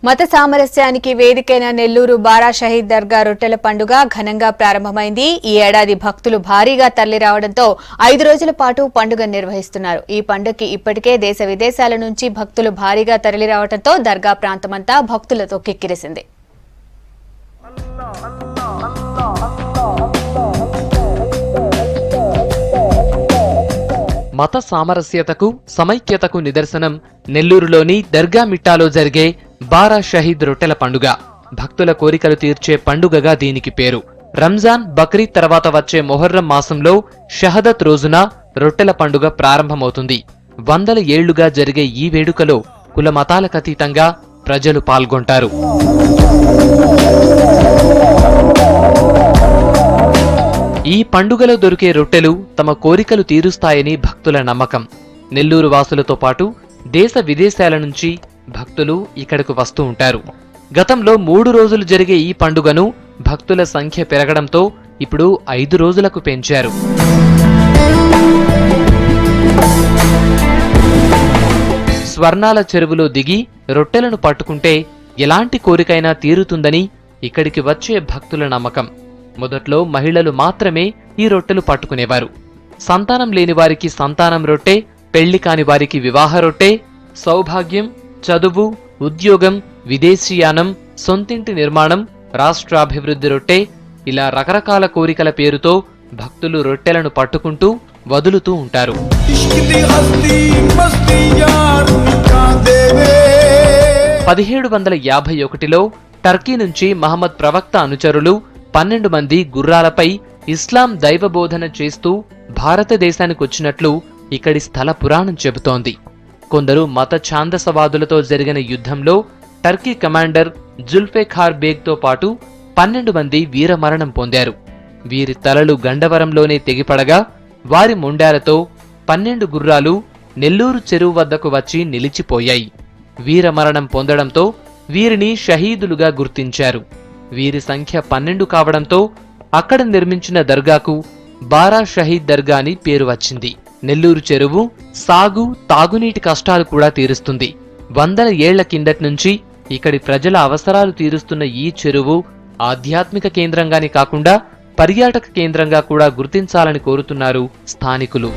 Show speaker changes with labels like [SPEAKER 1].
[SPEAKER 1] మత సామరస్యానికి వేదికైన నెల్లూరు బారా షహీద్ దర్గా రొట్టెల పండుగ ఘనంగా ప్రారంభమైంది. ఈ ఏడాది భక్తులు భారీగా తరలిరావడంతో 5 రోజుల పాటు పండుగ నిర్వహిస్తున్నారు. ఈ పండుగకి ఇప్పటికే దేశ విదేశాల నుంచి భక్తులు భారీగా తరలిరావడంతో దర్గా ప్రాంతమంతా భక్తులతో కిక్కిరిసింది.
[SPEAKER 2] మత సామరస్యతకు సమైక్యతకు నిదర్శనం నెల్లూరులోని దర్గా మిట్టాలో జరిగే బారా షహీద్ రొట్టెల పండుగ. భక్తుల కోరికలు తీర్చే పండుగగా దీనికి పేరు. రంజాన్, బక్రీద్ తర్వాత వచ్చే మొహర్రం మాసంలో షహదత్ రోజున రొట్టెల పండుగ ప్రారంభమవుతుంది. వందల ఏళ్లుగా జరిగే ఈ వేడుకలో కుల మతాలకతీతంగా ప్రజలు పాల్గొంటారు. ఈ పండుగలో దొరికే రొట్టెలు తమ కోరికలు తీరుస్తాయని భక్తుల నమ్మకం. నెల్లూరు వాసులతో పాటు దేశ విదేశాల నుంచి భక్తులు ఇక్కడకు వస్తూ ఉంటారు. గతంలో 3 రోజులు జరిగే ఈ పండుగను భక్తుల సంఖ్య పెరగడంతో ఇప్పుడు 5 రోజులకు పెంచారు. స్వర్ణాల చెరువులో దిగి రొట్టెలను పట్టుకుంటే ఎలాంటి కోరికైనా తీరుతుందని ఇక్కడికి వచ్చే భక్తుల నమ్మకం. మొదట్లో మహిళలు మాత్రమే ఈ రొట్టెలు పట్టుకునేవారు. సంతానం లేని వారికి సంతానం రొట్టె, పెళ్లి కాని వారికి వివాహ రొట్టె, సౌభాగ్యం, చదువు, ఉద్యోగం, విదేశీయానం, సొంతింటి నిర్మాణం, రాష్ట్రాభివృద్ధి రొట్టె, ఇలా రకరకాల కోరికల పేరుతో భక్తులు రొట్టెలను పట్టుకుంటూ వదులుతూ ఉంటారు. 1751లో టర్కీ నుంచి మహమ్మద్ ప్రవక్త అనుచరులు 12 మంది గుర్రాలపై ఇస్లాం దైవబోధన చేస్తూ భారతదేశానికొచ్చినట్లు ఇక్కడి స్థల పురాణం చెబుతోంది. కొందరు మత ఛాందసవాదులతో జరిగిన యుద్ధంలో టర్కీ కమాండర్ జుల్ఫికార్ బేగ్తో పాటు 12 మంది వీరమరణం పొందారు. వీరి తలలు గండవరంలోనే తెగిపడగా వారి మొండాలతో 12 గుర్రాలు నెల్లూరు చెరువు వద్దకు వచ్చి నిలిచిపోయాయి. వీరమరణం పొందడంతో వీరిని షహీదులుగా గుర్తించారు. వీరి సంఖ్య 12 కావడంతో అక్కడ నిర్మించిన దర్గాకు బారా షహీద్ దర్గా అని పేరు వచ్చింది. నెల్లూరు చెరువు సాగు, తాగునీటి కష్టాలు కూడా తీరుస్తుంది. వందల ఏళ్ల కిందటి నుంచి ఇక్కడి ప్రజల అవసరాలు తీరుస్తున్న ఈ చెరువు ఆధ్యాత్మిక కేంద్రంగానే కాకుండా పర్యాటక కేంద్రంగా కూడా గుర్తించాలని కోరుతున్నారు స్థానికులు.